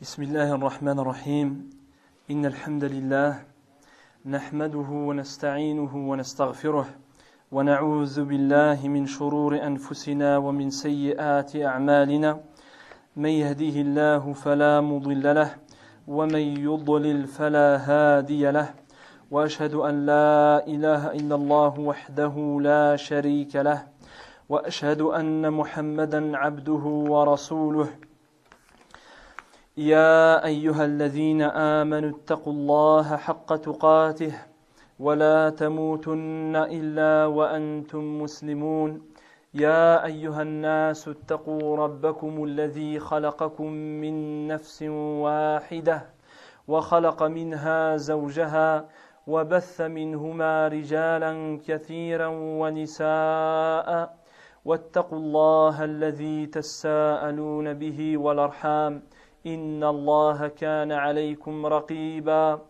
بسم الله الرحمن الرحيم إن الحمد لله نحمده ونستعينه ونستغفره ونعوذ بالله من شرور أنفسنا ومن سيئات أعمالنا من يهديه الله فلا مضل له ومن يضلل فلا هادي له وأشهد أن لا إله إلا الله وحده لا شريك له وأشهد أن محمدا عبده ورسوله يا أيها الذين آمنوا اتقوا الله حق تقاته ولا تموتن إلا وأنتم مسلمون يا أيها الناس اتقوا ربكم الذي خلقكم من نفس واحدة وخلق منها زوجها وبث منهما رجالا كثيرا ونساء واتقوا الله الذي تساءلون به والأرحام إن الله كان عليكم رقيبا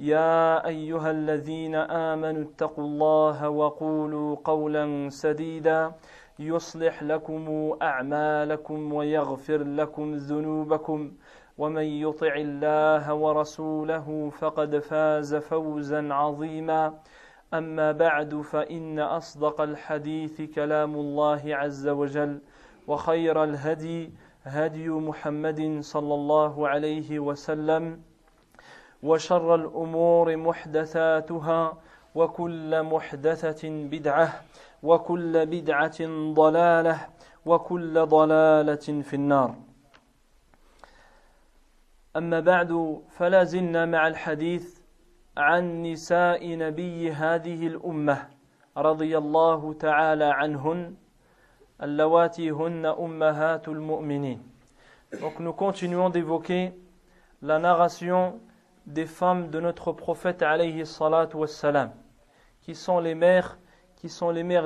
يا أيها الذين آمنوا اتقوا الله وقولوا قولا سديدا يصلح لكم أعمالكم ويغفر لكم ذنوبكم ومن يطع الله ورسوله فقد فاز فوزا عظيما أما بعد فإن أصدق الحديث كلام الله عز وجل وخير الهدي هدي محمد صلى الله عليه وسلم وشر الأمور محدثاتها وكل محدثة بدعة وكل بدعة ضلالة وكل ضلالة في النار أما بعد فلا زلنا مع الحديث عن نساء نبي هذه الأمة رضي الله تعالى عنهن اللواتي هن أمهات المؤمنين. Donc nous continuons d'évoquer la narration des femmes de notre prophète alayhi salatu wassalam, qui sont les mères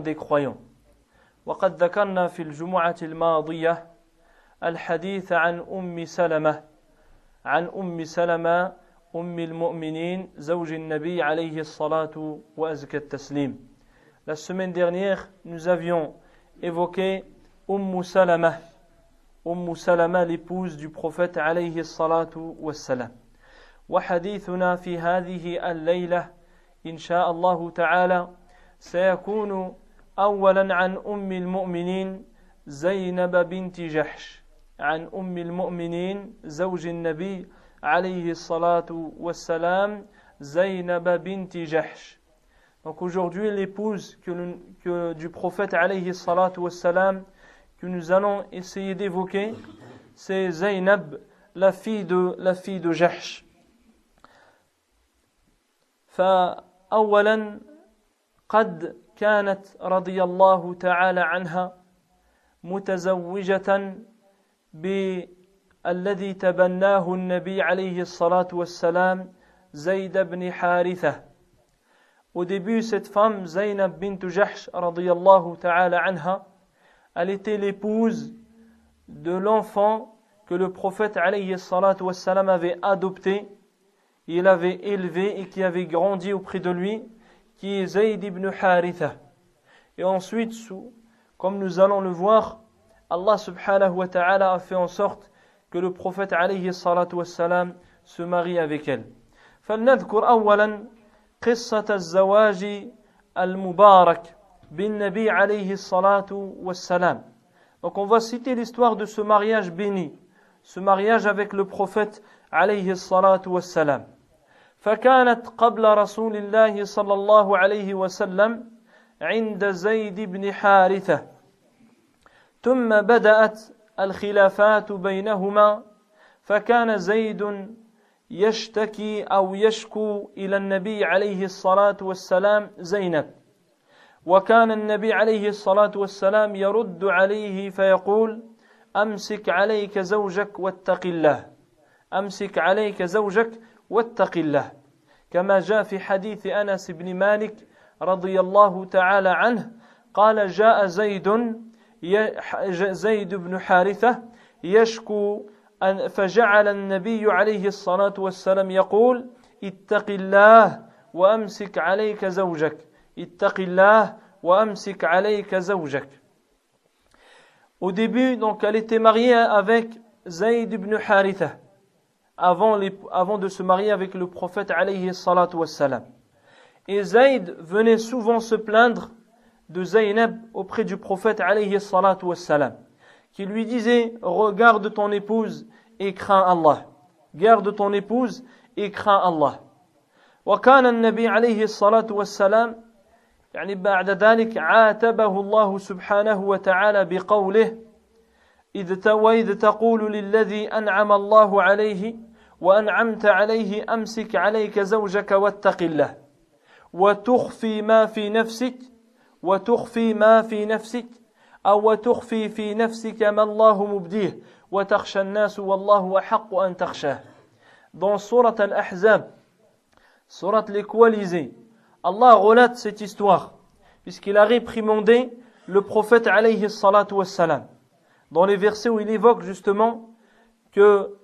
des croyants. وقد ذكرنا في الجمعة الماضية الحديث عن أم سلمة أم المؤمنين زوج النبي عليه الصلاة وأزكى التسليم. La semaine dernière, nous avions évoqué Salama, l'épouse du prophète alayhi salatu wassalam. وحديثنا في هذه الليلة إن شاء الله تعالى سيكون أولا عن أم المؤمنين زينب بنت جحش، عن أم المؤمنين زوج النبي عليه الصلاة والسلام زينب بنت جحش. Donc aujourd'hui, l'épouse du prophète alayhi salatu wassalam que nous allons essayer d'évoquer, c'est Zaynab, la fille de Jahsh. فأولا قد كانت رضي الله تعالى عنها متزوجة بالذي تبناه النبي عليه الصلاة والسلام زيد بن حارثة. Au début, cette femme, Zaynab bint Jahsh, radiyallahu ta'ala anha, elle était l'épouse de l'enfant que le prophète alayhi salatu wassalam avait adopté, il avait élevé et qui avait grandi auprès de lui, qui est Zayd ibn Haritha. Et ensuite, comme nous allons le voir, Allah subhanahu wa ta'ala a fait en sorte que le prophète alayhi salatu wassalam se marie avec elle. فلنذكر أولا قصة الزواج المبارك بالنبي عليه الصلاة والسلام. Donc on va citer l'histoire de ce mariage béni, ce mariage avec le prophète عليه الصلاة والسلام. فكانت قبل رسول الله صلى الله عليه وسلم عند زيد بن حارثة، ثم بدأت الخلافات بينهما، فكان زيد يشتكي أو يشكو إلى النبي عليه الصلاة والسلام زينب، وكان النبي عليه الصلاة والسلام يرد عليه فيقول أمسك عليك زوجك واتق الله، أمسك عليك زوجك واتق الله، كما جاء في حديث أنس بن مالك رضي الله تعالى عنه قال جاء زيد بن حارثة يشكو فجعل النبي عليه الصلاة والسلام يقول اتق الله وأمسك عليك زوجك، اتق الله وأمسك عليك زوجك. Au début, donc, elle était mariée avec Zayd ibn Haritha. avant de se marier avec le prophète alayhi salatu wassalam. Et Zayd venait souvent se plaindre de Zaynab auprès du prophète alayhi salatu wassalam, qui lui disait: regarde ton épouse et crains Allah. Garde ton épouse et crains Allah. وكان النبي عليه الصلاة والسلام يعني بعد ذلك عاتبه الله سبحانه وتعالى بقوله: وإذ تقول للذي أنعم الله عليه وأنعمت عليه أمسك عليك زوجك واتق الله وتخفي ما في نفسك أو وتخفي في نفسك ما الله مبديه وتخشى الناس والله أحق أن تخشاه. Dans Surat Al-Ahzab, Surat les coalisés, Allah relate cette histoire puisqu'il a réprimandé le prophète alayhi salatu wassalam dans les versets où il évoque justement que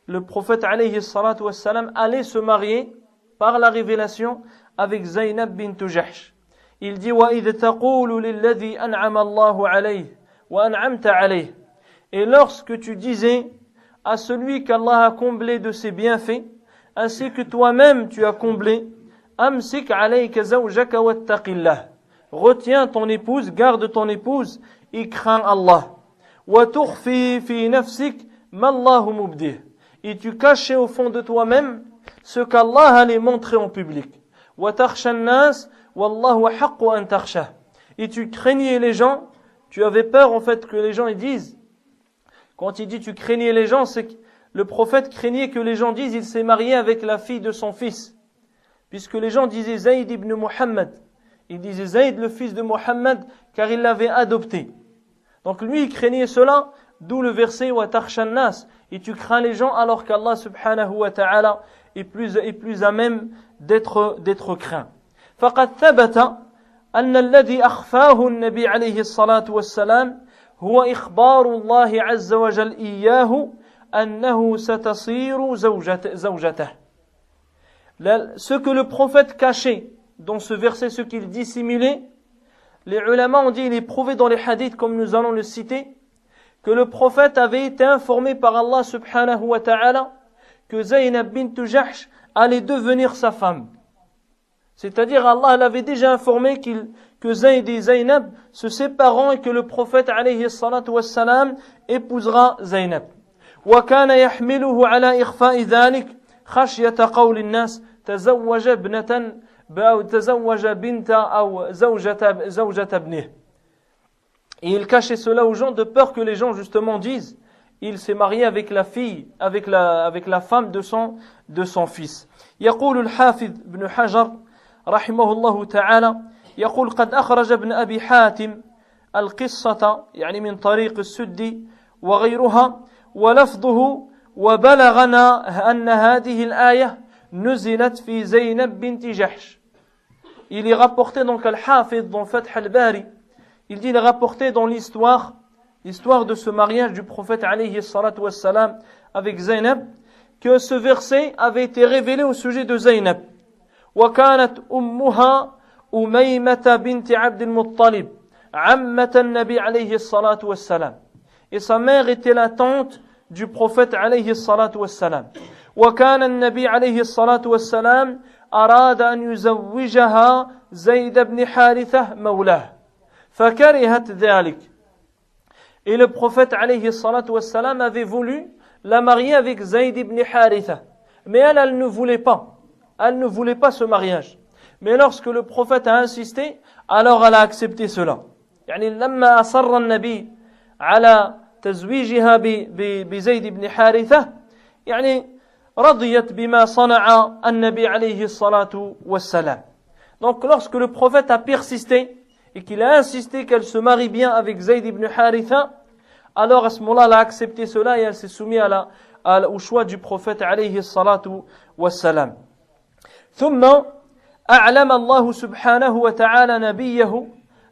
le prophète alayhi salatu wassalam allait se marier par la révélation avec Zaynab bint Jahsh. Il dit: وَإِذْ تَقُولُ لِلَّذِي أَنْعَمَ اللَّهُ عَلَيْهِ وَأَنْعَمْتَ عَلَيْهِ. Et lorsque tu disais à celui qu'Allah a comblé de ses bienfaits, ainsi que toi-même tu as comblé, أَمْسِكْ عَلَيْكَ زَوْجَكَ وَاتَّقِ اللَّهِ. Retiens ton épouse, garde ton épouse et crains Allah. وَتُخْفِي فِي نَفْسِكَ مَا اللَّهُ مُبْدِيهِ. Et tu cachais au fond de toi-même ce qu'Allah allait montrer en public. وَتَخْشَى النَّاسِ وَاللَّهُ أَحَقُّ أَن تَخْشَاهُ. Et tu craignais les gens, tu avais peur en fait que les gens ils disent. Quand il dit tu craignais les gens, c'est que le prophète craignait que les gens disent il s'est marié avec la fille de son fils. Puisque les gens disaient Zayd ibn Muhammad. Ils disaient Zayd le fils de Muhammad car il l'avait adopté. Donc lui il craignait cela, d'où le verset wa takhshan nas. Et tu crains les gens alors qu'Allah subhanahu wa ta'ala est plus à même d'être craint. فقد ثبت أن الذي أخفاه النبي عليه الصلاة والسلام هو إخبار الله عز وجل إياه أنه ستصير زوجته. Ce que le prophète cachait dans ce verset, ce qu'il dissimulait, les ulama ont dit, il est prouvé dans les hadiths comme nous allons le citer, que le prophète avait été informé par Allah subhanahu wa ta'ala que Zaynab bint Jahsh allait devenir sa femme. C'est-à-dire Allah l'avait déjà informé que Zayd et Zaynab se sépareront et que le prophète alayhi salatu wassalam épousera Zaynab. وكان يحمله على إخفاء ذلك خشية قول الناس تزوج ابنة أو تزوج بنت أو زوجة ابنه. Et il cachait cela aux gens de peur que les gens justement disent il s'est marié avec la fille, avec la femme de son fils. يقول الحافظ ابن حجر رحمه الله تعالى يقول قد أخرج ابن أبي حاتم القصة يعني من طريق السدي وغيرها ولفظه وبلغنا أن هذه الآية نزلت في زينب بنت جحش. Il est rapporté donc al-Hafid dans Fath al-Bari, il est rapporté dans l'histoire de ce mariage du prophète alayhi salatu wassalam avec Zaynab, que ce verset avait été révélé au sujet de Zaynab. وكانت أمها أميمة بنت عبد المطلب عمة النبي عليه الصلاة والسلام. Et sa mère était la tante du prophète alayhi salatu wassalam. وكان النبي عليه الصلاة والسلام أراد أن يزوجها زيد بن حارثة مولاه فكرهت ذلك. Et le prophète alayhi salatu wassalam avait voulu la marier avec Zayd ibn Haritha. Mais elle ne voulait pas. Elle ne voulait pas ce mariage. Mais lorsque le prophète a insisté, alors elle a accepté cela. يعني لما أصر النبي على تزويجها بزيد بن حارثة يعني رضيت بما صنع النبي عليه الصلاة والسلام. Donc lorsque le prophète a persisté et qu'il a insisté qu'elle se marie bien avec Zayd ibn Haritha, alors à ce moment-là elle a accepté cela et elle s'est soumise au choix du prophète alayhi الصلاة والسلام. ثم أعلم الله سبحانه وتعالى نبيه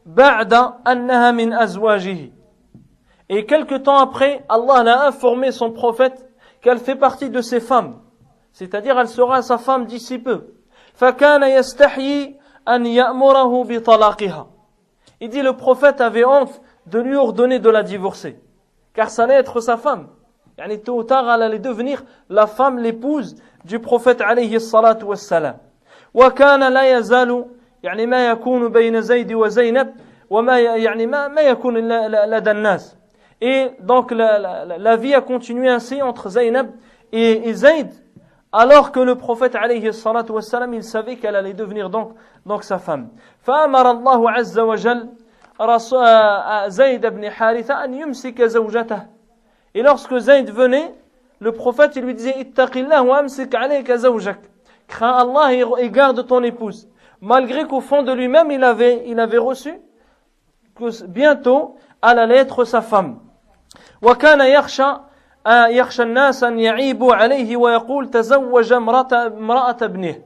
بعد أنها من أزواجه. Et quelque temps après, Allah a informé son prophète qu'elle fait partie de ses femmes. C'est-à-dire, elle sera sa femme d'ici peu. فَكَانَ يَسْتَحْيِي أَنْ يَأْمُرَهُ بِطَلَاقِهَا. Il dit, le prophète avait honte de lui ordonner de la divorcer. Car ça allait être sa femme. يعني tôt ou tard elle allait devenir la femme, l'épouse du prophète عليه الصلاة والسلام. وكان لا يزال يعني ما يكون بين زيد وزينب وما يعني ما يكون لدى الناس. Et donc la vie a continué ainsi entre Zaynab et Zayd, alors que le prophète alayhi الصلاة والسلام, il savait qu'elle allait devenir donc sa femme. فأمر الله عز وجل زيد بن حارثة أن يمسك زوجته. Et lorsque Zayd venait, le prophète il lui disait ittaqillah wa amsik alayka zawjak. Crains Allah et garde ton épouse. Malgré qu'au fond de lui-même il avait reçu que bientôt elle allait être sa femme. وكان يخشى الناس أن يعيبوا عليه ويقول تزوج امرأة ابنه.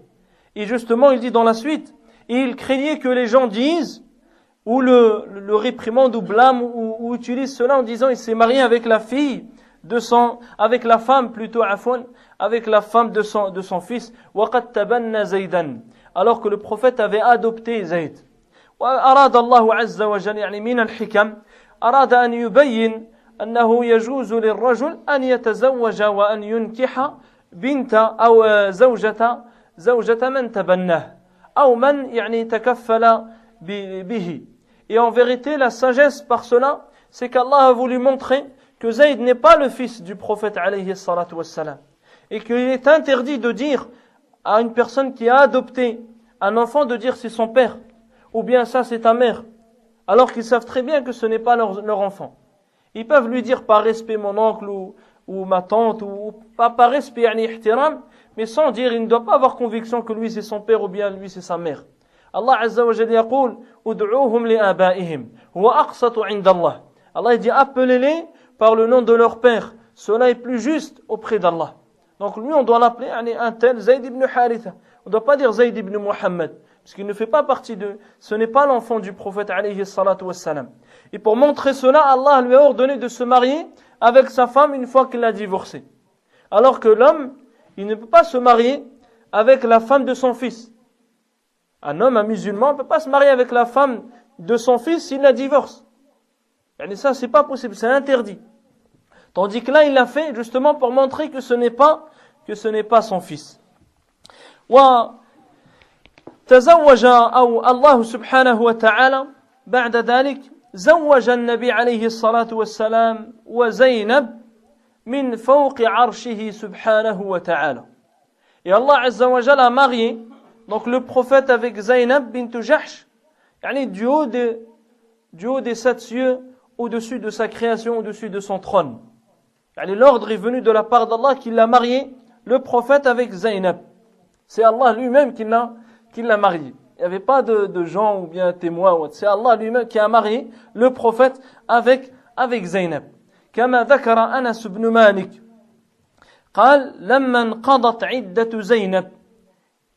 Et justement il dit dans la suite, il craignait que les gens disent ou le réprimande ou blâme ou utilise cela en disant il s'est marié avec la fille avec la femme plutôt avec la femme de son fils. وقد تبنى زيدا, alors que le prophète avait adopté Zayd. وأراد الله عز وجل يعني من الحكم أراد أن يبين أنه يجوز للرجل أن يتزوج وأن ينكح بنت أو زوجة من تبناه أو من يعني تكفل به. Et en vérité, la sagesse par cela, c'est qu'Allah a voulu montrer que Zayd n'est pas le fils du prophète alayhi salatu wassalam. Et qu'il est interdit de dire à une personne qui a adopté un enfant de dire c'est son père, ou bien ça c'est ta mère, alors qu'ils savent très bien que ce n'est pas leur enfant. Ils peuvent lui dire par respect mon oncle ou ma tante, ou pas par respect, yani ihtiram, mais sans dire, il ne doit pas avoir conviction que lui c'est son père ou bien lui c'est sa mère. Allah Azza wa Jalla yaqul ud'uuhum li abaihim huwa aqsatu 'inda Allah. Allah dit appelez-les par le nom de leur père, cela est plus juste auprès d'Allah. Donc lui on doit l'appeler un tel Zayd ibn Haritha. On ne doit pas dire Zayd ibn Muhammad, parce qu'il ne fait pas partie ce n'est pas l'enfant du prophète alayhi salatu wassalam. Et pour montrer cela, Allah lui a ordonné de se marier avec sa femme une fois qu'il l'a divorcée. Alors que l'homme, il ne peut pas se marier avec la femme de son fils. Un homme, un musulman, ne peut pas se marier avec la femme de son fils s'il la divorce. Et ça, c'est pas possible, c'est interdit. Tandis que là, il l'a fait justement pour montrer que ce n'est pas son fils. وتزوج أو الله سبحانه وتعالى بعد ذلك زوج النبي عليه الصلاة والسلام وزينب من فوق عرشه سبحانه وتعالى. Et Allah Azza wa Jalla a marié donc le prophète avec Zaynab bint Jahsh, yani du haut des 7 cieux, au-dessus de sa création, au-dessus de son trône. Yani l'ordre est venu de la part d'Allah qu'il a marié le prophète avec Zaynab. C'est Allah lui-même qui l'a marié. Il n'y avait pas de gens ou bien témoins. C'est Allah lui-même qui a marié le prophète avec Zaynab. كما ذكر أنس بن مالك قال لما انقضت عدة زينب.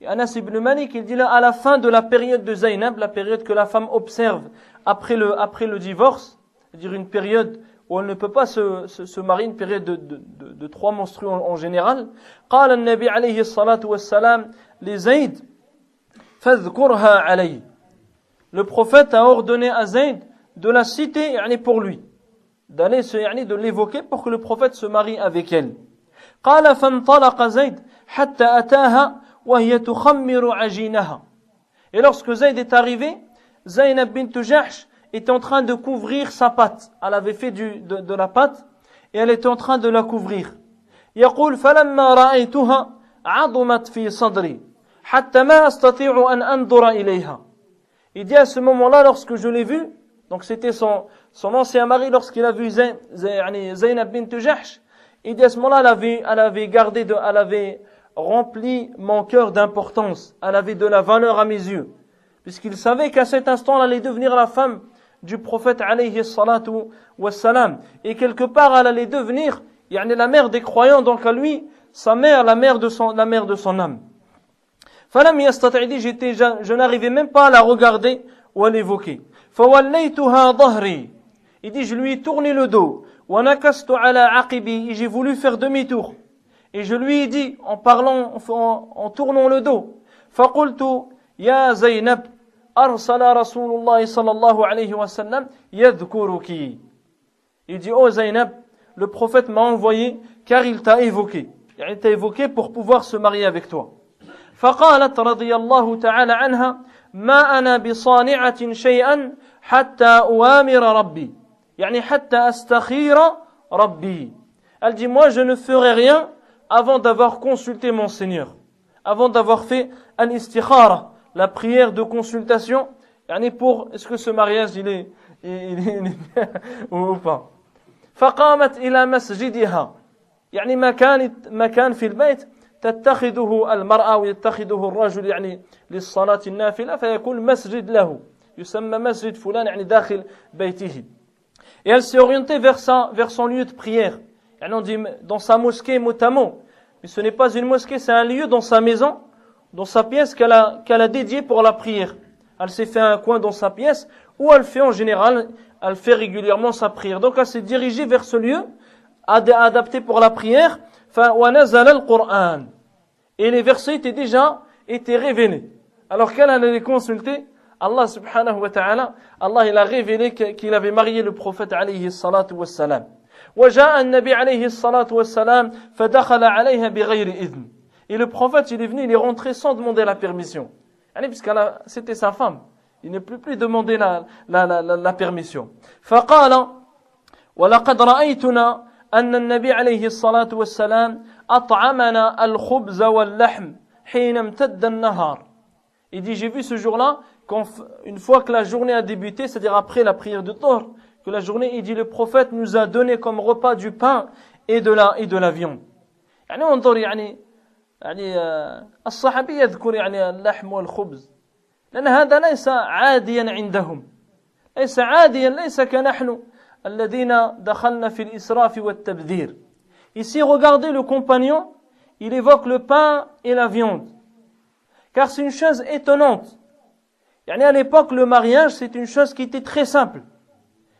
Anas ibn Malik, il dit là, à la fin de la période de Zaynab, la période que la femme observe après le divorce, c'est-à-dire une période où elle ne peut pas se marier, une période de 3 menstrues en général. قال النبي عليه الصلاة والسلام لزيد فاذكرها علي. Le prophète a ordonné à Zayd de la citer يعني pour lui, d'aller de l'évoquer pour que le prophète se marie avec elle. قال فانطلق زيد حتى أتاها وهي تخمر عجينها. Et lorsque Zayd est arrivé, Zaynab bint Jahsh était en train de couvrir sa pâte. Elle avait fait de la pâte et elle était en train de la couvrir. يقول فلما رأيتها عظمت في صدري حتى ما أستطيع أن أنظر إليها. Il dit à ce moment-là, lorsque je l'ai vue, donc c'était son ancien mari, lorsqu'il a vu Zaynab bint Jahsh, il dit à ce moment-là, elle avait rempli mon cœur d'importance, elle avait de la valeur à mes yeux, puisqu'il savait qu'à cet instant, elle allait devenir la femme du prophète alayhi salatu wassalam, et quelque part, elle allait devenir la mère des croyants, donc à lui, sa mère, la mère de son âme. فلم يستطع, je n'arrivais même pas à la regarder ou à l'évoquer. فوليتها ظهري, il dit je lui ai tourné le dos. ونكست على عقبي, et j'ai voulu faire demi-tour. Et je lui ai dit en parlant, en tournant le dos, فقلت يا زينب أرسل رسول الله صلى الله عليه وسلم يذكرك. Il dit oh Zaynab, le prophète m'a envoyé car il t'a évoqué. Il t'a évoqué pour pouvoir se marier avec toi. فقالت رضي الله تعالى عنها ما أنا بصانعة شيئا حتى أوامر ربي يعني حتى أستخير ربي. Elle dit moi je ne ferai rien avant d'avoir consulté mon Seigneur, avant d'avoir fait al-istikhara, la prière de consultation, يعني pour est-ce que ce mariage il est bien ou pas. فقامت إلى مسجدها يعني مكان في البيت تتخذه المرأة ويتخذه الرجل يعني للصلاة النافلة فيكون مسجد له يسمى مسجد فلان يعني داخل بيته. Et elle s'est orientée vers son lieu de prière. يعني on dit dans sa mosquée mot à mot. Mais ce n'est pas une mosquée, c'est un lieu dans sa maison, dans sa pièce qu'elle a dédié pour la prière. Elle s'est fait un coin dans sa pièce où elle fait en général, elle fait régulièrement sa prière. Donc elle s'est dirigée vers ce lieu adapté pour la prière. وَنَزَلَ الْقُرْآنِ Et les versets étaient déjà révélés. Alors qu'elle allait les consulter, Allah subhanahu wa ta'ala, Allah il a révélé qu'il avait marié le prophète alayhi salatu wassalam. وَجَاءَ النَّبِي alayhi الصلاة والسلام فَدَخَلَ عَلَيْهَا بِغَيْرِ إِذْنٍ Et le prophète il est venu, il est rentré sans demander la permission. Puisque c'était sa femme. Il ne peut plus demander la permission. فَقَالَ وَلَقَدْ رَأَيْتُنَا أن النبي عليه الصلاة والسلام أطعمنا الخبز واللحم حين امتد النهار. Il dit j'ai vu ce jour-là une fois que la journée a débuté, c'est-à-dire après la prière de Dhuhr, que la journée, il dit le prophète nous a donné comme repas du pain et de la viande. يعني انظر يعني الصحابي يذكر يعني اللحم والخبز لأن هذا ليس عاديا عندهم. ليس عاديا ليس كنحن الذين دخلنا في الإسراف والتبذير. Ici, regardez le compagnon, il évoque le pain et la viande. Car c'est une chose étonnante. À l'époque, le mariage, c'est une chose qui était très simple.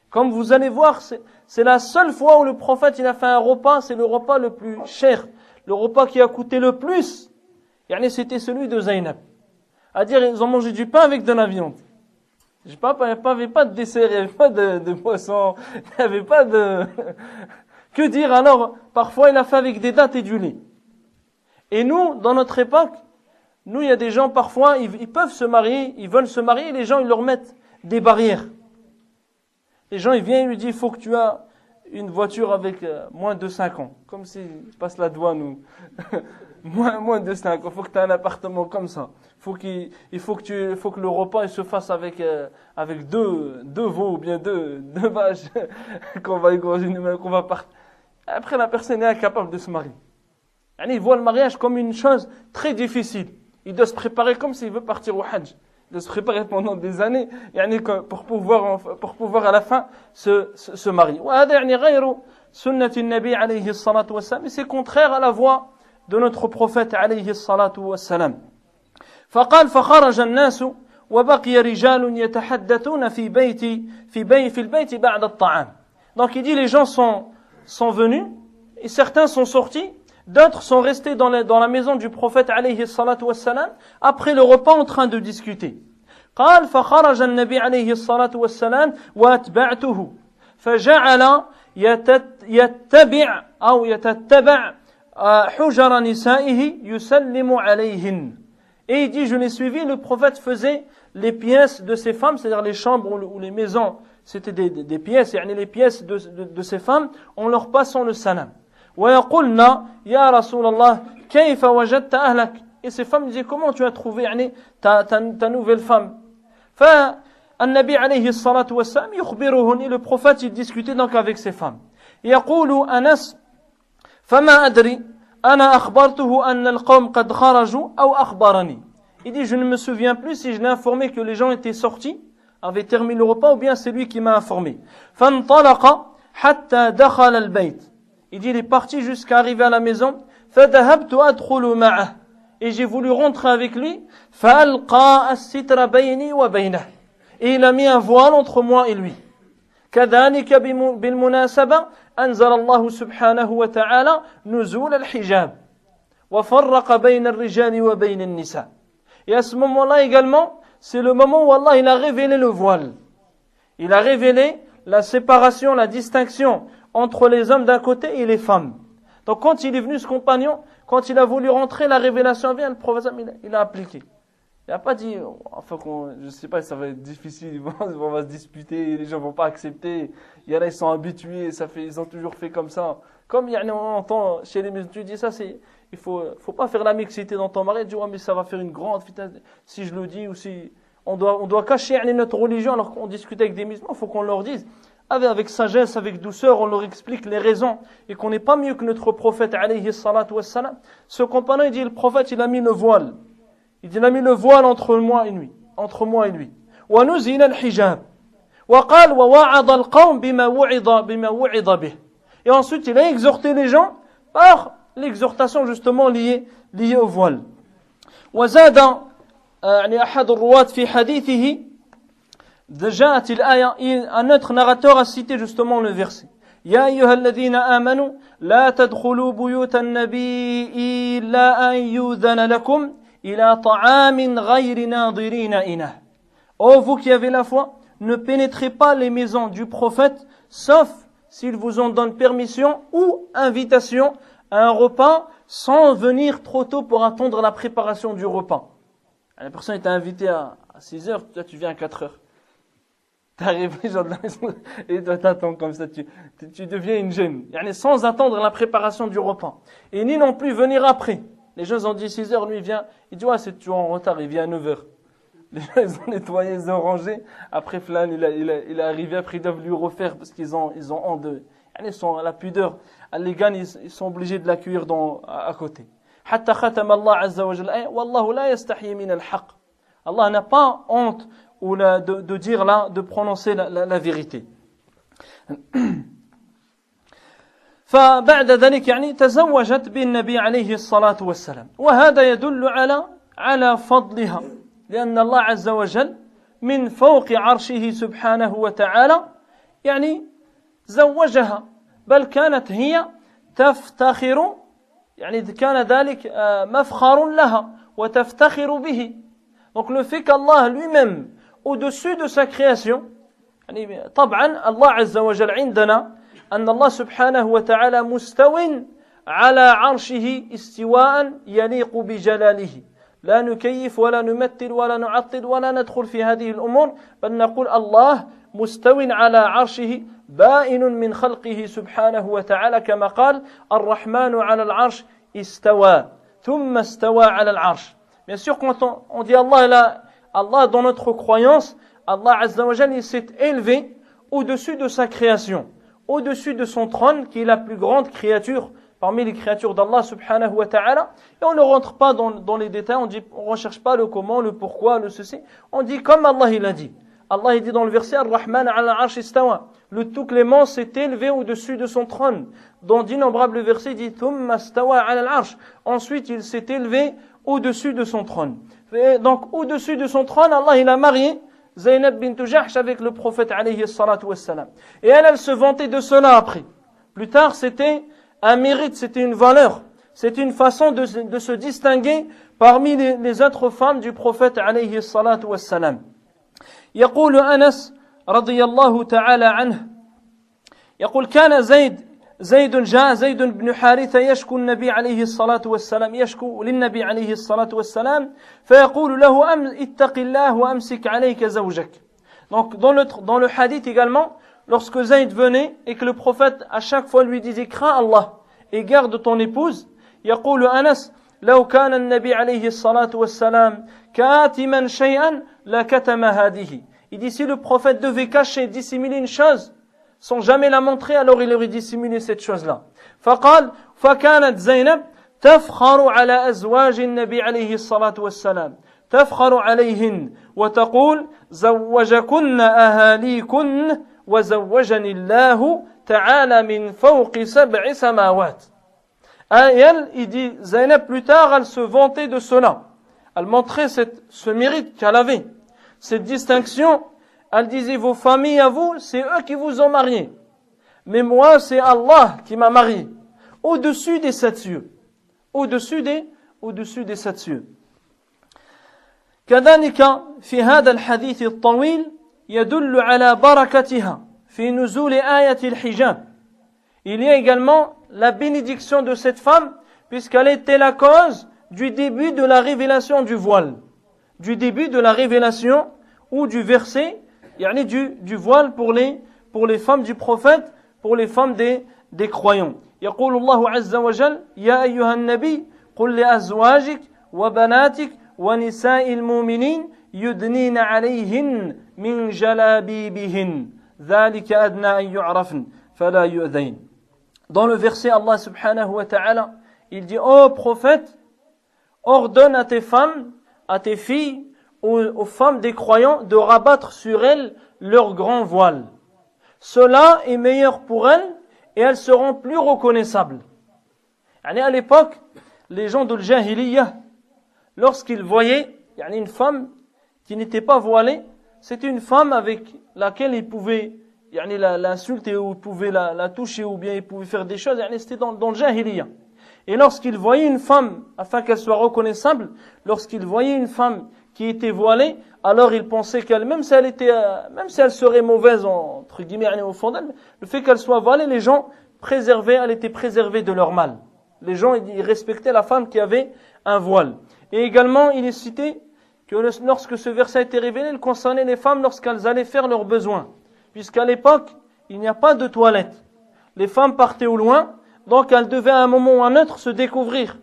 Comme vous allez voir, c'est la seule fois où le prophète il a fait un repas, c'est le repas le plus cher, le repas qui a coûté le plus. C'était celui de Zaynab. C'est-à-dire, ils ont mangé du pain avec de la viande. Il n'y avait pas de dessert, il n'y avait pas de poisson, il n'y avait pas de... Que dire alors? Parfois, il a fait avec des dattes et du lait. Et nous, dans notre époque, il y a des gens, parfois, ils peuvent se marier, ils veulent se marier, et les gens, ils leur mettent des barrières. Les gens, ils viennent, ils lui disent, il faut que tu aies une voiture avec moins de 5 ans. Comme s'ils passent la douane ou... moins de 5 ans. Il faut que tu aies un appartement comme ça. Il faut que le repas il se fasse avec deux veaux ou bien deux vaches qu'on va égorger, qu'on va partir. Après, la personne est incapable de se marier. Il voit le mariage comme une chose très difficile. Il doit se préparer comme s'il veut partir au Hajj. Il doit se préparer pendant des années pour pouvoir à la fin se marier. Mais c'est contraire à la voie de notre prophète alayhi salatu wassalam. فقال فخرج الناس وبقي رجال يتحدثون في البيت بعد الطعام. Donc il dit les gens sont venus et certains sont sortis, d'autres sont restés dans la maison du prophète alayhi salatu wassalam après le repas en train de discuter. قال فخرج النبي عليه الصلاة والسلام واتبعته فجعل يتتبع حجر نسائه يسلم عليهن. Et il dit, je l'ai suivi, le prophète faisait les pièces de ses femmes, c'est-à-dire les chambres ou les maisons, c'était des pièces, les pièces de ces femmes, en leur passant le salam. وَيَقُلْنَا يَا رَسُولَ اللَّهِ كَيْفَ وَجَدْتَ أَهْلَكَ. Et ces femmes disaient, comment tu as trouvé ta nouvelle femme? فالنبي عليه الصلاة والسلام يخبرهن. Et le prophète, il discutait donc avec ces femmes. يقول أنس فما أدري أنا أخبرته أن القوم قد خرجوا أو أخبرني. Il dit, je ne me souviens plus si je l'ai informé que les gens étaient sortis, avaient terminé le repas, ou bien c'est lui qui m'a informé. فانطلق حتى دخل البيت. Il dit, il est parti jusqu'à arriver à la maison. فذهبت أدخل معه. Et j'ai voulu rentrer avec lui. فألقى الستر بيني وبينه. Et il a mis un voile entre moi et lui. كذلك بالمناسبة أنزل الله سبحانه وتعالى نزول الحجاب وفرق بين الرجال وبين النساء. Et à ce moment-là également, c'est le moment où Allah il a révélé le voile. Il a révélé la séparation, la distinction entre les hommes d'un côté et les femmes. Donc quand il est venu, ce compagnon, quand il a voulu rentrer, la révélation vient, le prophète il a appliqué. Il n'a pas dit, enfin, je ne sais pas, ça va être difficile, on va se disputer, les gens ne vont pas accepter. Il y en a, ils sont habitués, ils ont toujours fait comme ça. Comme on entend chez les musulmans, tu dis ça, il faut pas faire la mixité dans ton mari, tu dis, ouais, mais ça va faire une grande vitesse. Si je le dis, ou si, on doit cacher notre religion, alors qu'on discute avec des musulmans, il faut qu'on leur dise, avec sagesse, avec douceur, on leur explique les raisons, et qu'on n'est pas mieux que notre prophète, alayhi salatu wassalam. Ce compagnon, il dit, le prophète, il a mis le voile. Il a mis le voile entre moi et lui. وَنُزِلَ الْحِجَابِ وَقَالْ وَوَعَضَ الْقَوْمِ بِمَا وُعِضَ بِهِ. Et ensuite, il a exhorté les gens par l'exhortation justement liée au voile. وزاد يعني أحد الرواة في حديثه جاءت الآية. Un autre narrateur a cité justement le verset. يا أيها الذين آمنوا لا تدخلوا بيوت النبي إلا أن يؤذن لكم إلى طعام غير ناظرين إناه. Ô vous qui avez la foi, ne pénétrez pas les maisons du prophète, sauf s'il vous en donne permission ou invitation à un repas, sans venir trop tôt pour attendre la préparation du repas. La personne est invitée à 6 heures, toi tu viens à 4 heures. T'arrives les gens de la maison et toi t'attends comme ça, tu deviens une jeune. Sans attendre la préparation du repas. Et ni non plus venir après. Les gens ont dit 6 heures, lui il vient, il dit ouais c'est toujours en retard, il vient à 9 heures. Les gens ils ont nettoyé, ils ont rangé. Après Flan il est arrivé, après ils doivent lui refaire parce qu'ils ont honte de. Ils sont à la pudeur. Les gars ils sont obligés de l'accueillir à côté. حتى ختم الله عز وجل الآية والله لا يستحيي من الحق. Allah n'a pas honte ou de dire là, de prononcer la vérité. فبعد ذلك يعني تزوجت بالنبي عليه الصلاة والسلام وهذا يدل على فضلها لأن الله عز وجل من فوق عرشه سبحانه وتعالى يعني زوجها بل كانت هي تفتخر يعني كان ذلك مفخر لها وتفتخر به. Donc le fait qu'Allah lui-même au-dessus de sa création يعني طبعا الله عز وجل عندنا أن الله سبحانه وتعالى مستو على عرشه استواء يليق بجلاله لا نكيف ولا نمثل ولا نعطل ولا ندخل في هذه الأمور بل نقول الله مستو على عرشه بائن من خلقه سبحانه وتعالى كما قال الرحمن على العرش استوى ثم استوى على العرش. Bien sûr quand on dit Allah dans notre croyance, Allah Azza wa Jalla il s'est élevé au-dessus de sa création, au-dessus de son trône qui est la plus grande créature parmi les créatures d'Allah subhanahu wa ta'ala. Et on ne rentre pas dans les détails, on recherche pas le comment, le pourquoi, le ceci. On dit comme Allah il a dit. Allah il dit dans le verset Ar-Rahman ala al-Arsh istawa. Le tout clément s'est élevé au-dessus de son trône. Dans d'innombrables versets il dit Thumma istawa ala al-Arsh. Ensuite il s'est élevé au-dessus de son trône. Et donc au-dessus de son trône, Allah il a marié Zaynab bint Jahsh avec le prophète alayhi salatu wassalam. Et elle se vantait de cela après. Plus tard c'était un mérite, c'était une valeur, c'était une façon de se distinguer parmi les autres femmes du prophète alayhi salatu wassalam. يقول أنس رضي الله تعالى عنه يقول كان زيد بن حارثة يشكو النبي عليه الصلاة والسلام يشكو للنبي عليه الصلاة والسلام فيقول له اتق الله وأمسك عليك زوجك. Donc dans le hadith également, lorsque Zayd venait et que le prophète à chaque fois lui disait crains Allah et garde ton épouse, يقول أنس لو كان النبي عليه الصلاة والسلام كاتما شيئا لكتم هذه. Il dit si le prophète devait cacher, dissimuler une chose sans jamais la montrer, alors il aurait dissimulé cette chose-là. فقال فكانت زينب تفخر على أزواج النبي عليه الصلاة والسلام تفخر عليهن وتقول زوجكن أهاليكن وزوجني الله تعالى من فوق 7 سماوات. Et elle, il dit, Zaynab plus tard, elle se vantait de cela. Elle montrait ce mérite qu'elle avait, cette distinction. Elle disait, vos familles à vous, c'est eux qui vous ont marié. Mais moi, c'est Allah qui m'a marié. Au-dessus des 7 cieux. Au-dessus des 7 cieux. كذلك في هذا الحديث الطويل يدل على بركتها في نزول آية الحجاب. il y a également la bénédiction de cette femme, puisqu'elle était la cause du début de la révélation du voile. Du début de la révélation ou du verset, yani du voile pour les femmes du prophète, pour les femmes des croyants. يقول الله عز وجل يا أيها النبي قل لأزواجك وبناتك ونساء المؤمنين يدنين عليهن من جلابيبهن ذلك أدنى أن يعرفن فلا يؤذين. Dans le verset, Allah subhanahu wa ta'ala, il dit: ô prophète, ordonne à tes femmes, à tes filles, aux femmes des croyants de rabattre sur elles leur grand voile. Cela est meilleur pour elles et elles seront plus reconnaissables. À l'époque, les gens de l'Jahiliyyah, lorsqu'ils voyaient une femme qui n'était pas voilée, c'était une femme avec laquelle ils pouvaient l'insulter ou ils pouvaient la toucher ou bien ils pouvaient faire des choses. C'était dans le Jahiliyyah. Et lorsqu'ils voyaient une femme, afin qu'elle soit reconnaissable, lorsqu'ils voyaient une femme qui était voilée, alors ils pensaient qu'elle, même si elle serait mauvaise entre guillemets au fond d'elle, le fait qu'elle soit voilée, les gens elle était préservée de leur mal. Les gens ils respectaient la femme qui avait un voile. Et également, il est cité que lorsque ce verset a été révélé, il concernait les femmes lorsqu'elles allaient faire leurs besoins. Puisqu'à l'époque, il n'y a pas de toilette. Les femmes partaient au loin, donc elles devaient à un moment ou à un autre se découvrir.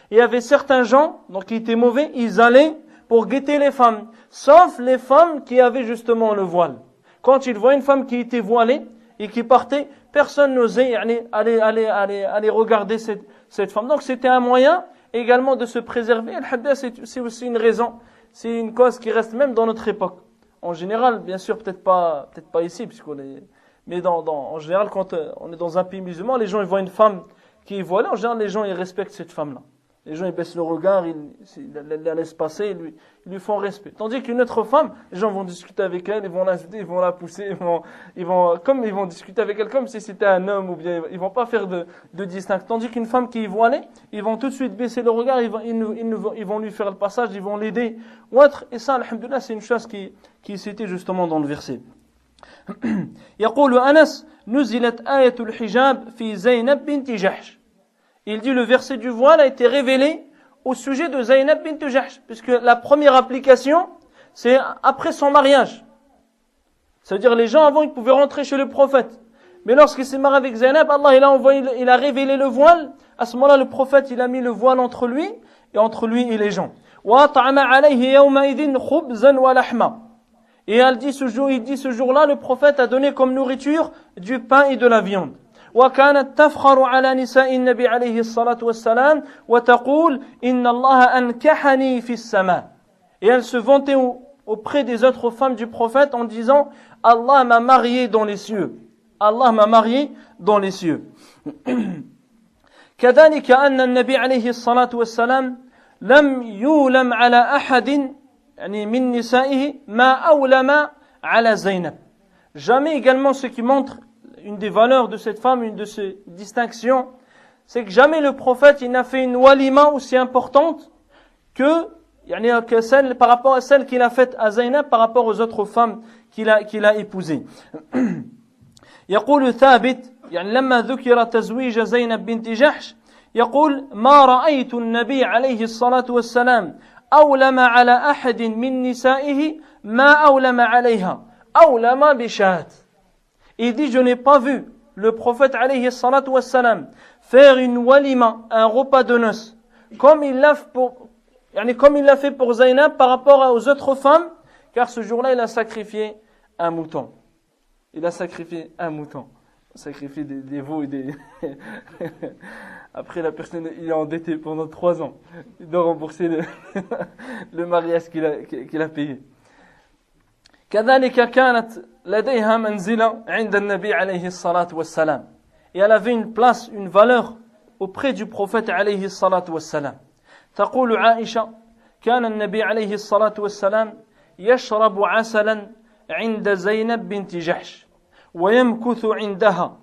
Et il y avait certains gens, donc qui étaient mauvais, ils allaient pour guetter les femmes, sauf les femmes qui avaient justement le voile. Quand ils voyaient une femme qui était voilée et qui partait, personne n'osait aller regarder cette femme. Donc c'était un moyen également de se préserver. Al-Hadda, c'est aussi une raison, c'est une cause qui reste même dans notre époque. En général, bien sûr, peut-être pas ici, puisqu'on est, mais en général, quand on est dans un pays musulman, les gens ils voient une femme qui est voilée, en général, les gens ils respectent cette femme-là. Les gens ils baissent le regard, ils la laissent passer, ils lui font respect. Tandis qu'une autre femme, les gens vont discuter avec elle, ils vont l'insulter, ils vont la pousser, ils vont discuter avec elle comme si c'était un homme, ou bien ils vont pas faire de distinction. Tandis qu'une femme qui est voilée, ils vont tout de suite baisser le regard, ils vont lui faire le passage, ils vont l'aider ou autre. Et ça, alhamdoulilah, c'est une chose qui est citée justement dans le verset. يقول أنس نزلت آية الحجاب في زينب بنت جحش. Il dit le verset du voile a été révélé au sujet de Zaynab bint Jahsh, puisque la première application, c'est après son mariage. C'est-à-dire les gens avant, ils pouvaient rentrer chez le prophète. Mais lorsqu'il s'est marié avec Zaynab, Allah il a révélé le voile. À ce moment-là, le prophète, il a mis le voile entre lui et les gens. وَأَطْعَمَ عَلَيْهِ يَوْمَئِذٍ خُبْزًا وَلَحْمًا. Et il dit ce jour-là, le prophète a donné comme nourriture du pain et de la viande. وكانت تفخر على نساء النبي عليه الصلاة والسلام وتقول إن الله أنكحني في السماء. Et elle se vantait auprès des autres femmes du prophète en disant: Allah m'a marié dans les cieux. Allah m'a marié dans les cieux. كذلك أن النبي عليه الصلاة والسلام لم يولم على أحد يعني من نسائه ما أولم على زينب. Jamais également ce qui montre une des valeurs de cette femme, une de ses distinctions, c'est que jamais le prophète il n'a fait une walima aussi importante que celle par rapport à celle qu'il a faite à Zaynab par rapport aux autres femmes qu'il a épousées. يقول ثابت لما ذكر تزويج زينب بنت جحش يقول ما رأيت النبي عليه الصلاة والسلام أولم على أحد من نسائه ما أولم عليها أولم بشاة. Il dit, je n'ai pas vu le prophète alayhi salatu wassalam faire une walima, un repas de noces, comme il l'a fait pour Zaynab par rapport aux autres femmes, car ce jour-là, il a sacrifié un mouton. Il a sacrifié des veaux et des... Après, la personne, il est endetté pendant 3 ans. Il doit rembourser le mariage qu'il a payé. كذلك كانت لديها منزلة عند النبي عليه الصلاة والسلام. Et elle avait une place, une valeur auprès du prophète عليه الصلاة والسلام. تقول عائشة كان النبي عليه الصلاة والسلام يشرب عسلا عند زينب بنت جحش ويمكث عندها.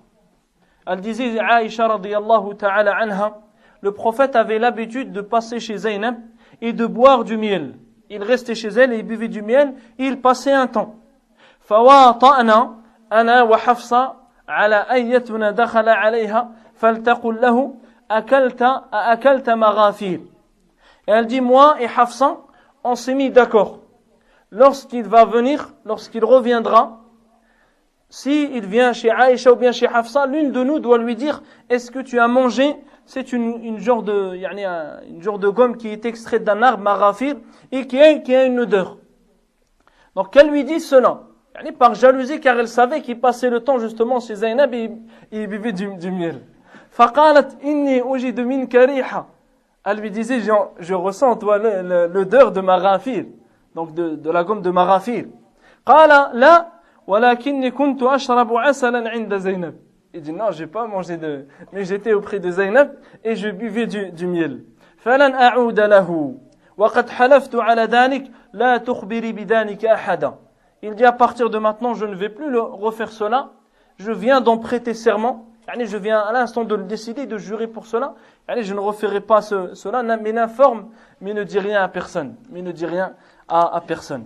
Elle disait Aïcha radiyallahu ta'ala anha, le prophète avait l'habitude de passer chez Zaynab et de boire du miel. Il restait chez elle et il buvait du miel et il passait un temps. فواطأنا أنا وحفصة على أيتنا دخل عليها فلتقل له أكلت مغافير. Et elle dit, moi et Hafsa, on s'est mis d'accord. Lorsqu'il va venir, lorsqu'il reviendra, s'il vient chez Aïcha ou bien chez Hafsa, l'une de nous doit lui dire, est-ce que tu as mangé? C'est une genre de gomme qui est extraite d'un arbre, maghafir, et qui a une odeur. Donc qu'elle lui dit cela, par jalousie, car elle savait qu'il passait le temps justement chez Zaynab et il buvait du miel. فقالت إني أجد منك ريحة. Elle lui disait, je ressens toi l'odeur de maghafir, donc de la gomme de maghafir. قال لا ولكني كنت أشرب عسلا عند زينب. Il dit non, j'ai pas mangé mais j'étais auprès de Zaynab et je buvais du miel. فلن أعود له وقد حلفت على ذلك لا تخبري بذلك أحدا. Il dit à partir de maintenant je ne vais plus refaire cela. Je viens d'en prêter serment. Je viens à l'instant de le décider, de jurer pour cela. Je ne referai pas cela, mais n'informe, mais ne dis rien à personne. Mais ne dis rien à personne.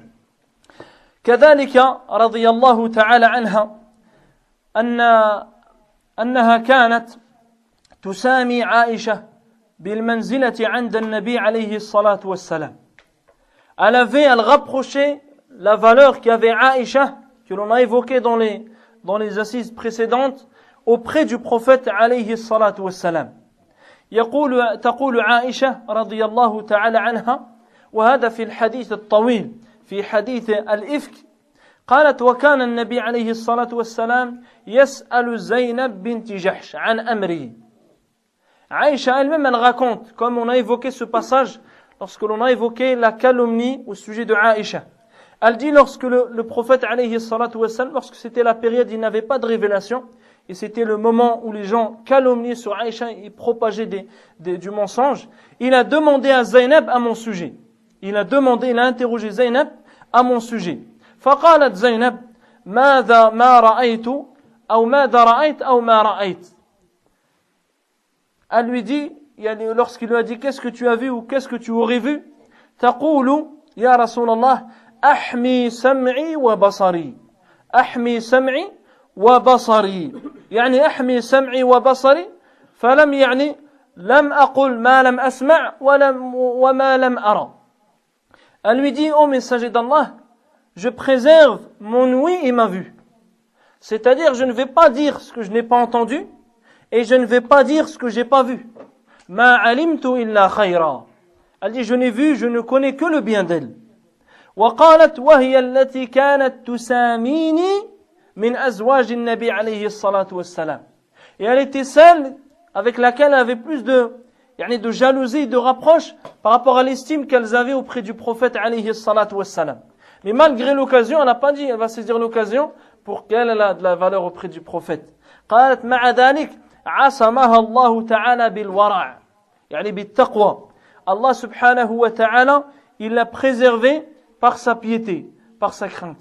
كذلك رضي الله تعالى عنها أنها كانت تسامي عائشة بالمنزلة عند النبي عليه الصلاة والسلام. Elle rapprochait la valeur qu'avait Aïcha, que l'on a évoqué dans les assises précédentes, auprès du prophète عليه الصلاة والسلام. تقول عائشة رضي الله تعالى عنها وهذا في الحديث الطويل في حديث الإفك. قالت وكان النبي عليه الصلاة والسلام يسأل زينب بنت جحش عن أمره. Aïcha elle-même elle raconte, comme on a évoqué ce passage lorsque l'on a évoqué la calomnie au sujet de Aïcha. Elle dit lorsque le prophète alayhi salatu wassalam, lorsque c'était la période où il n'avait pas de révélation, et c'était le moment où les gens calomniaient sur Aïcha et propageaient du mensonge, il a demandé à Zaynab à mon sujet. Il a interrogé Zaynab à mon sujet. فقالت زينب ماذا ما رأيت أو ماذا رأيت أو ما رأيت. Elle lui dit, lorsqu'il lui a dit qu'est-ce que tu as vu ou qu'est-ce que tu aurais vu, تقول يا رسول الله أحمي سمعي وبصري. أحمي سمعي وبصري. أحمي سمعي وبصري فلم لم أقل ما لم أسمع وما لم أرى. Elle lui dit, ô messager d'Allah, je préserve mon ouïe et ma vue. C'est-à-dire, je ne vais pas dire ce que je n'ai pas entendu et je ne vais pas dire ce que je n'ai pas vu. Ma alimtu illa khayra. Elle dit, je n'ai vu, je ne connais que le bien d'elle. وقالت وهي التي كانت تساميني من أزواج النبي عليه الصلاة والسلام. Et elle était celle avec laquelle elle avait plus de jalousie, de rapproche par rapport à l'estime qu'elles avaient auprès du prophète alayhi salatu wassalam. Mais malgré l'occasion, elle n'a pas dit, elle va saisir l'occasion pour qu'elle ait de la valeur auprès du prophète. قالت مع ذلك عصمها الله تعالى بالورع بالتقوى. Allah subhanahu wa ta'ala, il l'a préservée par sa piété, par sa crainte.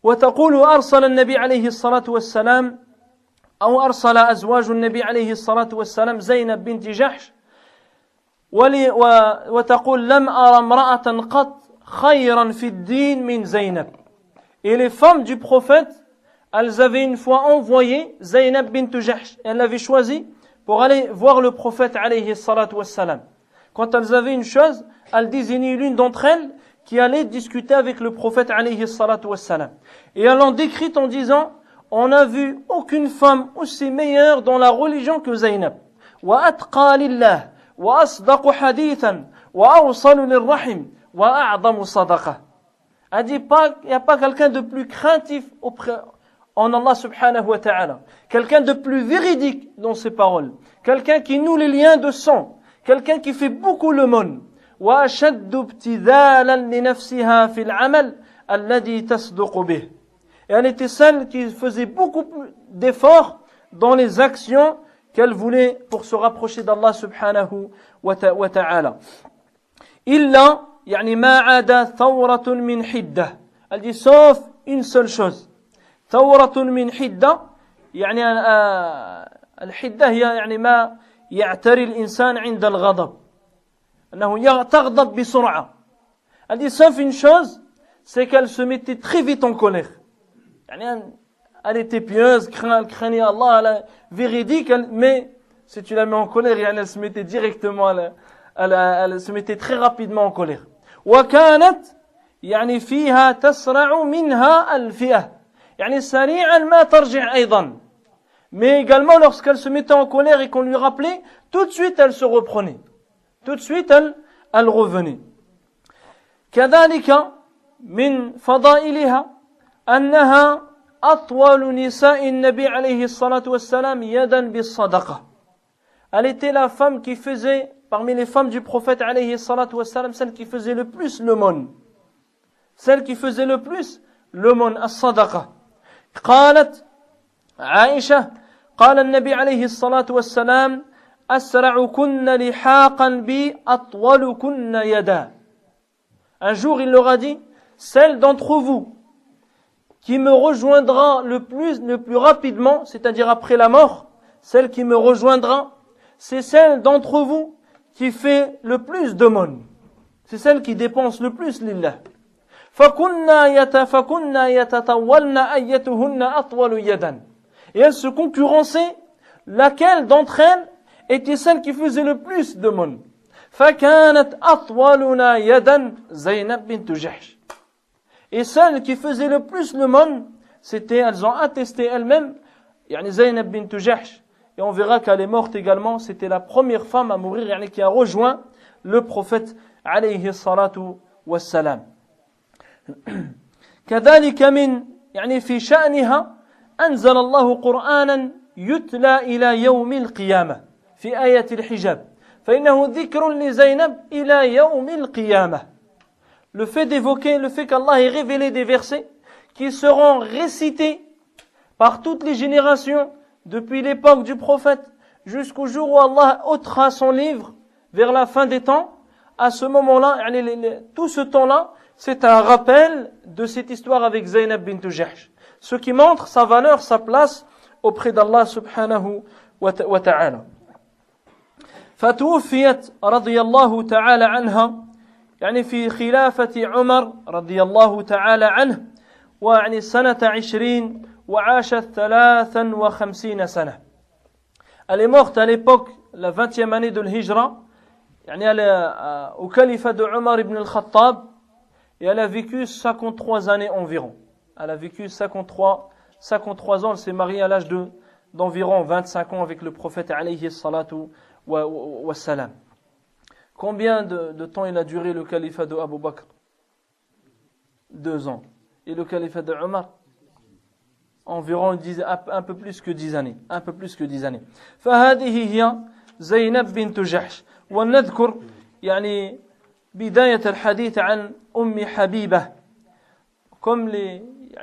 وتقول أرسل النبي عليه الصلاة والسلام أو أرسل أزواج النبي عليه الصلاة والسلام زينب بنت جحش وتقول لم أرى امرأة قط خيرا في الدين من زينب. Et les femmes du prophète, elles avaient une fois envoyé Zaynab bint Jahsh. Elles l'avaient choisi pour aller voir le prophète alayhi salatu wassalam. Quand elles avaient une chose, elles désignaient l'une d'entre elles qui allait discuter avec le prophète alayhi salatu wassalam. Et elles l'ont décrite en disant, on n'a vu aucune femme aussi meilleure dans la religion que Zaynab. وأتقى لله وأصدق حديثا وأوصل للرحم وأعظم صدقة. Elle dit pas, il n'y a pas quelqu'un de plus craintif en Allah subhanahu wa ta'ala. Quelqu'un de plus véridique dans ses paroles. Quelqu'un qui noue les liens de sang. Quelqu'un qui fait beaucoup l'aumône. وأشد ابتذالا لنفسها في العمل الذي تصدق به. Et elle était celle qui faisait beaucoup d'efforts dans les actions qu'elle voulait pour se rapprocher d'Allah subhanahu wa ta'ala. إلا ما عدا ثورة من حدة. Elle dit sauf une seule chose. ثورة من حدة الحدة هي ما يعتري الإنسان عند الغضب. أنه تغضب بسرعة. Elle dit sauf une chose, c'est qu'elle se mettait très vite en colère. Elle était pieuse, elle craignait Allah, elle est véridique, mais si tu la mets en colère, elle se mettait directement, elle se mettait très rapidement en colère. وكانت فيها تسرع منها الفئة سريعا ما ترجع أيضا. Mais également lorsqu'elle se mettait en colère et qu'on lui rappelait, tout de suite elle se reprenait. Tout de suite elle revenait. كذلك من فضائلها أنها أطول نساء النبي عليه الصلاة والسلام يدا بالصدقة. Elle était la femme qui faisait, parmi les femmes du prophète alayhi الصلاة والسلام, celle qui faisait le plus l'aumône. Celle qui faisait le plus l'aumône, الصدقة. قالت عائشة قال النبي عليه الصلاة والسلام أسرعكن لحاقا بي أطولكن يدا. Un jour il leur a dit, celle d'entre vous qui me rejoindra le plus rapidement, c'est-à-dire après la mort, celle qui me rejoindra, c'est celle d'entre vous qui fait le plus d'aumônes. C'est celle qui dépense le plus lillah. فَكُنَّا يَتَطَوَّلْنَ أَيَّتُهُنَّ أَطْوَلُ يَدًا. Et elles se concurrençaient, laquelle d'entre elles était celle qui faisait le plus d'aumônes. فَكَانَتْ أَطْوَلُنَا يَدًا زَيْنَبْ بِنْتُ جَحْشٍ. Et celle qui faisait le plus l'aumône, c'était, elles ont attesté elles-mêmes, Zaynab bint Jahsh. Et on verra qu'elle est morte également, c'était la première femme à mourir, qui a rejoint le prophète, alayhi salatu wassalam. كذلك من في شأنها أنزل الله قرآنا يتلى إلى يوم القيامة في آية الحجاب فإنه ذكر لزينب إلى يوم القيامة. Le fait d'évoquer, le fait qu'Allah ait révélé des versets qui seront récités par toutes les générations depuis l'époque du prophète jusqu'au jour où Allah ôtera son livre vers la fin des temps, à ce moment-là, tout ce temps-là, c'est un rappel de cette histoire avec Zaynab bint Jahsh. Ce qui montre sa valeur, sa place auprès d'Allah subhanahu wa ta'ala. فتوفيت رضي الله تعالى عنها في خلافة عمر رضي الله تعالى عنه سنة 20 وعاشت 53 سنة. Elle est morte à l'époque, la 20e année de l'Hijra, au califat de Omar ibn al-Khattab, et elle a vécu 53 années environ. Elle a vécu 53 ans, elle s'est mariée à l'âge d'environ 25 ans avec le prophète alayhi salatu wa salam. Combien de temps il a duré le califat de Abu Bakr? 2 ans. Et le califat de Omar? Environ un peu plus que 10 années. Un peu plus que 10 années. فهذه هي زينب بنت جحش. ونذكر بداية الحديث عن أم حبيبة. comme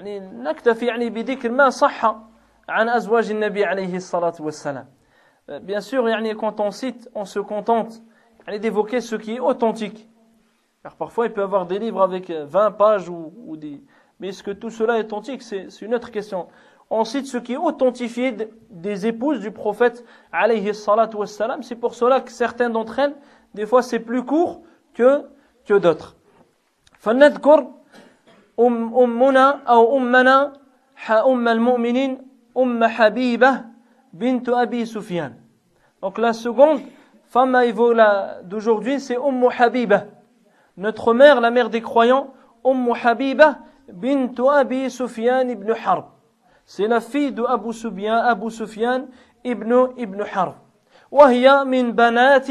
نكتفي بذكر ما صح عن أزواج النبي عليه الصلاة والسلام. Bien sûr, quand on cite, on se contente d'évoquer ce qui est authentique. Car parfois, il peut y avoir des livres avec 20 pages ou des... Mais est-ce que tout cela est authentique? C'est une autre question. On cite ce qui est authentifié des épouses du prophète alayhi salatu wassalam. C'est pour cela que certaines d'entre elles, des fois, c'est plus court que d'autres. فنذكر أمنا أو أمنا أم المؤمنين أم حبيبة بنت أبي سفيان. Donc la seconde femme à évoquer d'aujourd'hui, c'est Habiba. Notre mère, la mère des croyants, Habiba bint Abi Sufyan ibn Harb. C'est la fille de Abu Sufyan ibn Harb. وهي من بنات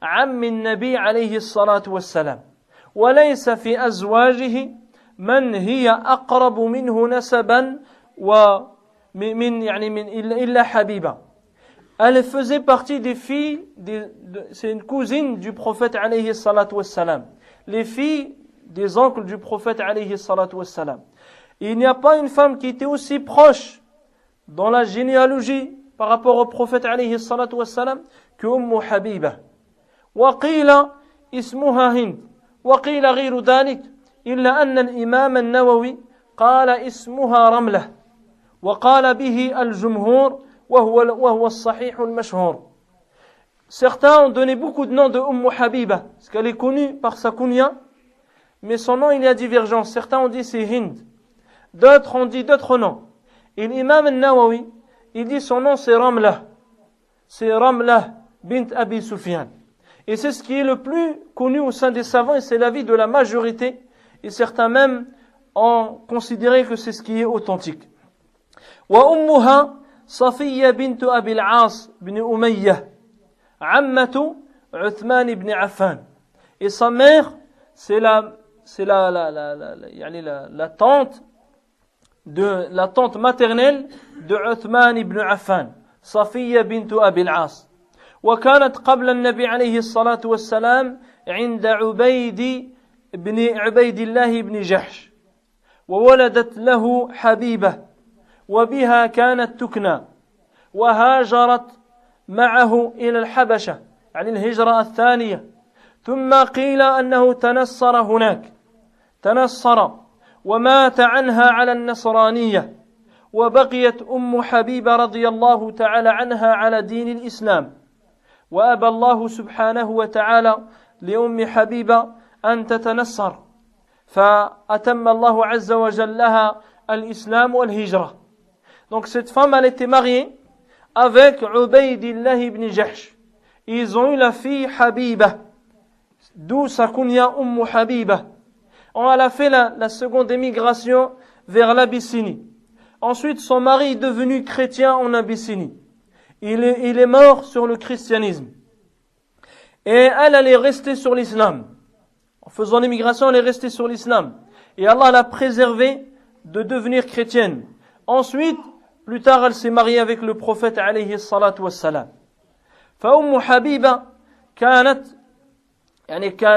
عم النبي عليه الصلاة والسلام. وليس في أزواجه من هي أقرب منه نسبا إلا حبيبة. Elle faisait partie des filles, c'est une cousine du prophète alayhi salatu wassalam. Les filles des oncles du prophète alayhi salatu wassalam. Il n'y a pas une femme qui était aussi proche dans la généalogie par rapport au prophète alayhi salatu wassalam que Habiba. وقيل اسمها هند وقيل غير ذلك إلا أن الإمام النووي قال اسمها رملة وقال به الجمهور وهو الصحيح المشهور. Certains ont donné beaucoup de noms de Habiba, parce qu'elle est connue par sa kunya, mais son nom il y a divergence. Certains ont dit c'est Hind, d'autres ont dit d'autres noms. Et l'imam al-Nawawi, il dit son nom c'est Ramlah. C'est Ramlah bint Abi Sufyan. Et c'est ce qui est le plus connu au sein des savants et c'est l'avis de la majorité. Et certains même ont considéré que c'est ce qui est authentique. Wa ummuha Safiya bint Abi al-As ibn Umayyah, ammatu Uthman ibn Affan. Et sa mère, c'est la tante maternelle de Uthman ibn Affan, Safiya bint Abi al-As. وكانت قبل النبي عليه الصلاة والسلام عند عبيد الله بن جحش وولدت له حبيبة وبها كانت تكنى وهاجرت معه إلى الحبشة يعني الهجرة الثانية ثم قيل أنه تنصر هناك ومات عنها على النصرانية وبقيت أم حبيبة رضي الله تعالى عنها على دين الإسلام وأبى الله سبحانه وتعالى لأم حبيبة أن تتنصر فأتم الله عز وجل لها الإسلام والهجرة. Donc cette femme elle était mariée avec Ubaydillah ibn Jahsh. Ils ont eu la fille Habiba, d'où sa kunya Habiba. Elle a fait la seconde émigration vers l'Abyssinie. Ensuite son mari est devenu chrétien en Abyssinie. Il est mort sur le christianisme. Et elle est restée sur l'islam. En faisant l'immigration, elle est restée sur l'islam. Et Allah l'a préservée de devenir chrétienne. Ensuite, plus tard, elle s'est mariée avec le prophète alayhi salatu wassalam. فأم حبيبة كانت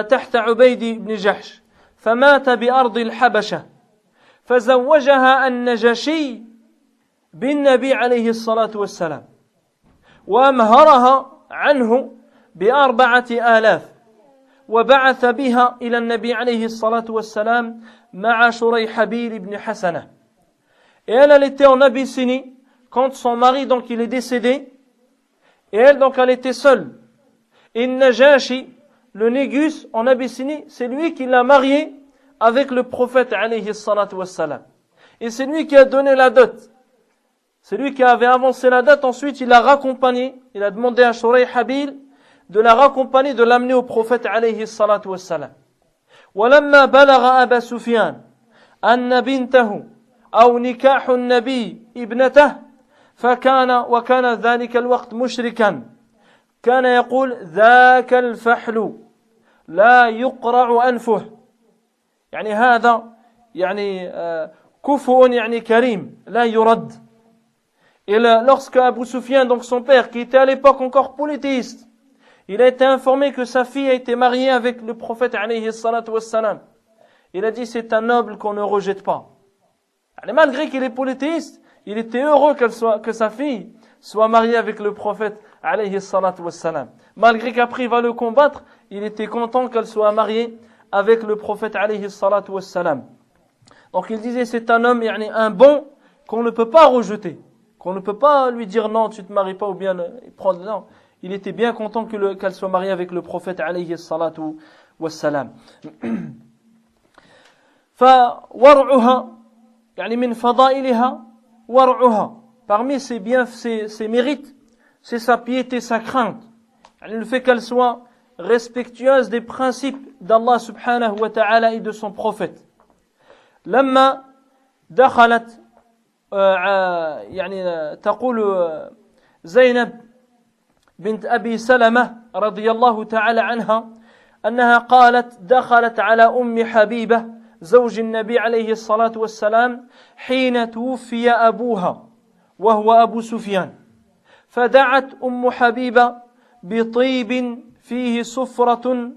تحت عبيد بن جحش فمات بأرض الحبشة فزوجها النجاشي بالنبي عليه الصلاة والسلام وأمهرها عنه ب4,000 وبعث بها إلى النبي عليه الصلاة والسلام مع شريحبيل بن حسنة. Et elle était en Abyssinie quand son mari donc il est décédé et elle donc elle était seule. Et Najashi, le Négus en Abyssinie, c'est lui qui l'a mariée avec le prophète alayhi salatu wassalam. Et c'est lui qui a donné la dot. C'est lui qui avait avancé la date, ensuite il l'a raccompagné, il a demandé à Shurayhabil de la raccompagner, de l'amener au prophète alayhi salatu wassalam. ولما بلغ أبا سفيان أن بنته أو نكاح النبي ابنته وكان ذلك الوقت مشركا كان يقول ذاك الفحل لا يقرع أنفه يعني هذا يعني كفؤ يعني كريم لا يرد. Et lorsque Abu Sufyan, donc son père, qui était à l'époque encore polythéiste, il a été informé que sa fille a été mariée avec le prophète alayhi salatu wassalam, il a dit c'est un noble qu'on ne rejette pas. Et malgré qu'il est polythéiste, il était heureux que sa fille soit mariée avec le prophète alayhi salatu wassalam. Malgré qu'après il va le combattre, il était content qu'elle soit mariée avec le prophète alayhi salatu wassalam. Donc il disait c'est un homme, un bon qu'on ne peut pas rejeter. Qu'on ne peut pas lui dire non, tu te maries pas ou bien prendre non. Il était bien content qu'elle soit mariée avec le prophète alayhi salatu wassalam. فورعها يعني من فضائلها ورعها. Parmi ses mérites, c'est sa piété, sa crainte. Le fait qu'elle soit respectueuse des principes d'Allah subhanahu wa ta'ala et de son prophète. لما دخلت تقول زينب بنت أبي سلمة رضي الله تعالى عنها أنها قالت دخلت على أم حبيبة زوج النبي عليه الصلاة والسلام حين توفي أبوها وهو أبو سفيان فدعت أم حبيبة بطيب فيه صفرة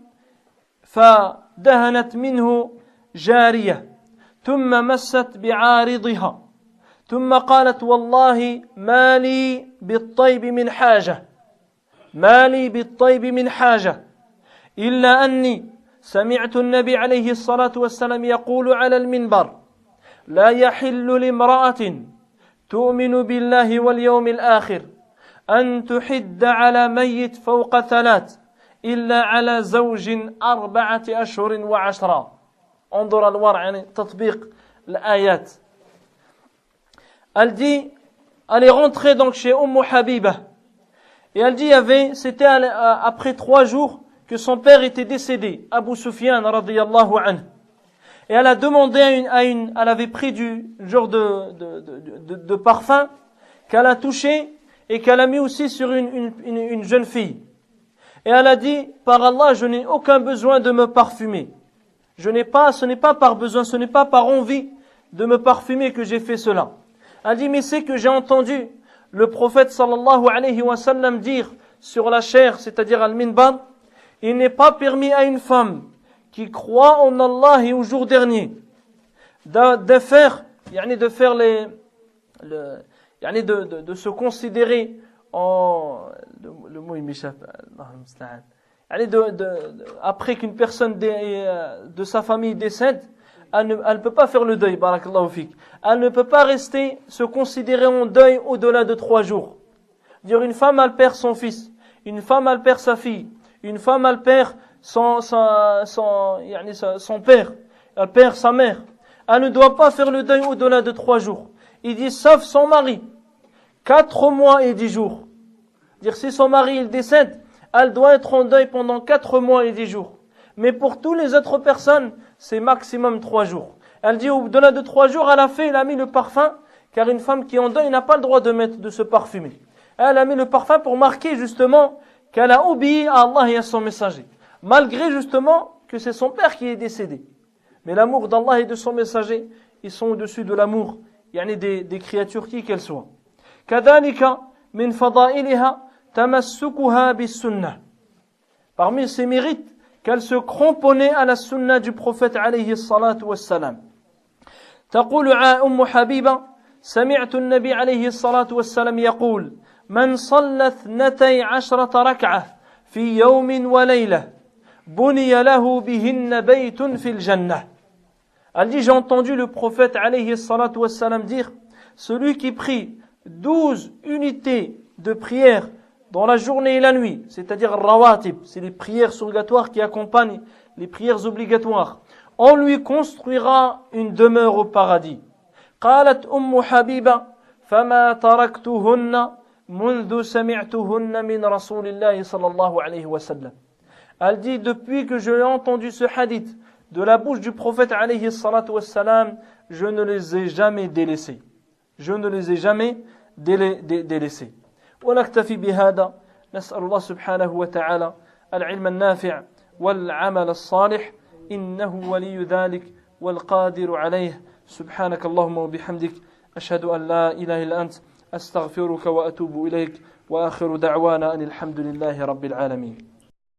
فدهنت منه جارية ثم مست بعارضها ثم قالت والله ما لي بالطيب من حاجة إلا أني سمعت النبي عليه الصلاة والسلام يقول على المنبر لا يحل لامرأة تؤمن بالله واليوم الآخر أن تحد على ميت فوق 3 إلا على زوج 4 أشهر و10. انظر الورع يعني تطبيق الآيات. Elle dit, elle est rentrée donc chez Habiba. Et elle dit, c'était après 3 jours que son père était décédé, Abu Sufyan radiyallahu anhu. Et elle a demandé elle avait pris du genre de parfum qu'elle a touché et qu'elle a mis aussi sur une jeune fille. Et elle a dit, par Allah, je n'ai aucun besoin de me parfumer. Ce n'est pas par besoin, ce n'est pas par envie de me parfumer que j'ai fait cela. Elle dit, mais c'est que j'ai entendu le prophète sallallahu alayhi wa sallam dire sur la chair, c'est-à-dire al-minbar, il n'est pas permis à une femme qui croit en Allah et au jour dernier de faire de se considérer en le mot il m'échappe, après qu'une personne de sa famille décède, elle ne peut pas faire le deuil, barakallahu fik. Elle ne peut pas se considérer en deuil au-delà de 3 jours. Dire une femme, elle perd son fils. Une femme, elle perd sa fille. Une femme, elle perd son père. Elle perd sa mère. Elle ne doit pas faire le deuil au-delà de 3 jours. Il dit, sauf son mari. 4 mois et 10 jours. Dire, si son mari, il décède, elle doit être en deuil pendant 4 mois et 10 jours. Mais pour toutes les autres personnes, c'est maximum 3 jours. Elle dit au-delà de 3 jours, elle a mis le parfum, car une femme qui est en deuil n'a pas le droit de se parfumer. Elle a mis le parfum pour marquer justement qu'elle a obéi à Allah et à son messager. Malgré justement que c'est son père qui est décédé. Mais l'amour d'Allah et de son messager, ils sont au-dessus de l'amour des créatures qui qu'elles soient. Kadhalika min fadailiha tamassukuha bis sunnah. Parmi ses mérites, qu'elle se cramponnait à la sunna du prophète alayhi salatu wassalam. تقول حبيبة سمعت النبي عليه الصلاة والسلام يقول من صلى 12 ركعة في يوم وليلة بني له بهن بيت في الجنة. Elle dit, j'ai entendu le prophète alayhi salatu wassalam dire, celui qui prie 12 unités de prière dans la journée et la nuit, c'est-à-dire rawatib, c'est les prières surrogatoires qui accompagnent les prières obligatoires, on lui construira une demeure au paradis. قالت حبيبة فما تركتهن منذ سمعتهن من رسول الله صلى الله عليه وسلم. Elle dit, depuis que j'ai entendu ce hadith de la bouche du prophète alayhi salatu wassalam, je ne les ai jamais délaissés. Je ne les ai jamais délaissés. ونكتفي بهذا نسأل الله سبحانه وتعالى العلم النافع والعمل الصالح إنه ولي ذلك والقادر عليه سبحانك اللهم وبحمدك أشهد أن لا إله إلا أنت أستغفرك وأتوب إليك وآخر دعوانا أن الحمد لله رب العالمين.